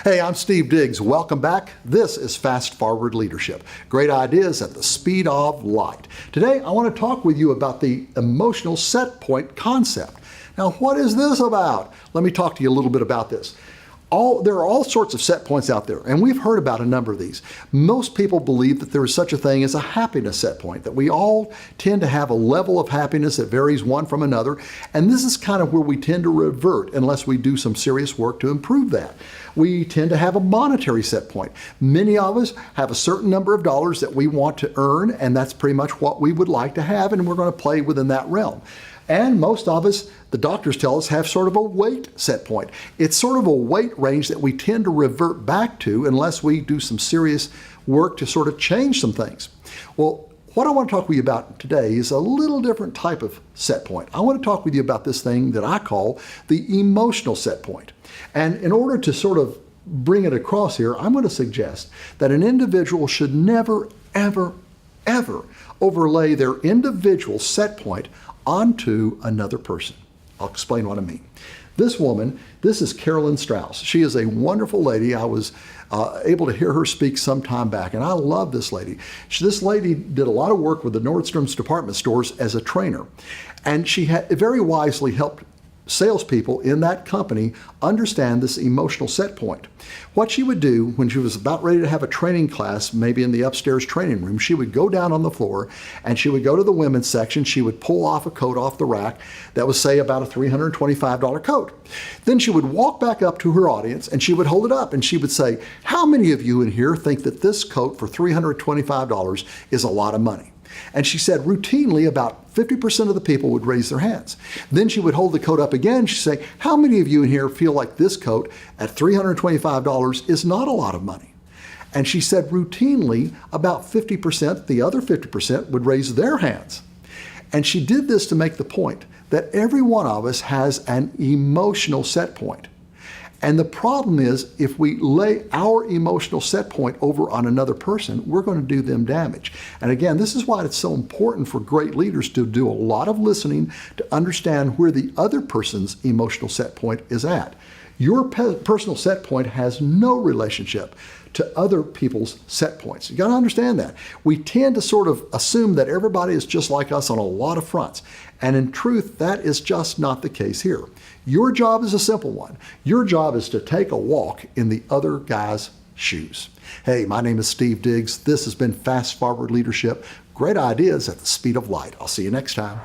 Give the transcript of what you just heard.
Hey, I'm Steve Diggs. Welcome back. This is Fast Forward Leadership. Great ideas at the speed of light. Today, I want to talk with you about the emotional set point concept. Now, what is this about? Let me talk to you a little bit about this. There are all sorts of set points out there, and we've heard about a number of these. Most people believe that there is such a thing as a happiness set point, that we all tend to have a level of happiness that varies one from another, and this is kind of where we tend to revert unless we do some serious work to improve that. We tend to have a monetary set point. Many of us have a certain number of dollars that we want to earn, and that's pretty much what we would like to have, and we're going to play within that realm. And most of us, the doctors tell us, have sort of a weight set point. It's sort of a weight range that we tend to revert back to unless we do some serious work to sort of change some things. Well, what I want to talk with you about today is a little different type of set point. I want to talk with you about this thing that I call the emotional set point. And in order to sort of bring it across here, I'm going to suggest that an individual should never, ever, ever overlay their individual set point onto another person. I'll explain what I mean. This woman, this is Carolyn Strauss. She is a wonderful lady. I was able to hear her speak some time back, and I love this lady. This lady did a lot of work with the Nordstrom's department stores as a trainer, and she had very wisely helped salespeople in that company understand this emotional set point. What she would do when she was about ready to have a training class, maybe in the upstairs training room, she would go down on the floor and she would go to the women's section. She would pull off a coat off the rack that was, say, about a $325 coat. Then she would walk back up to her audience and she would hold it up and she would say, "How many of you in here think that this coat for $325 is a lot of money?" And she said routinely about 50% of the people would raise their hands. Then she would hold the coat up again. She'd say, "How many of you in here feel like this coat at $325 is not a lot of money?" And she said routinely about 50%, the other 50% would raise their hands. And she did this to make the point that every one of us has an emotional set point. And the problem is, if we lay our emotional set point over on another person, we're going to do them damage. And again, this is why it's so important for great leaders to do a lot of listening to understand where the other person's emotional set point is at. Your personal set point has no relationship to other people's set points. You got to understand that. We tend to sort of assume that everybody is just like us on a lot of fronts. And in truth, that is just not the case here. Your job is a simple one. Your job is to take a walk in the other guy's shoes. Hey, my name is Steve Diggs. This has been Fast Forward Leadership. Great ideas at the speed of light. I'll see you next time.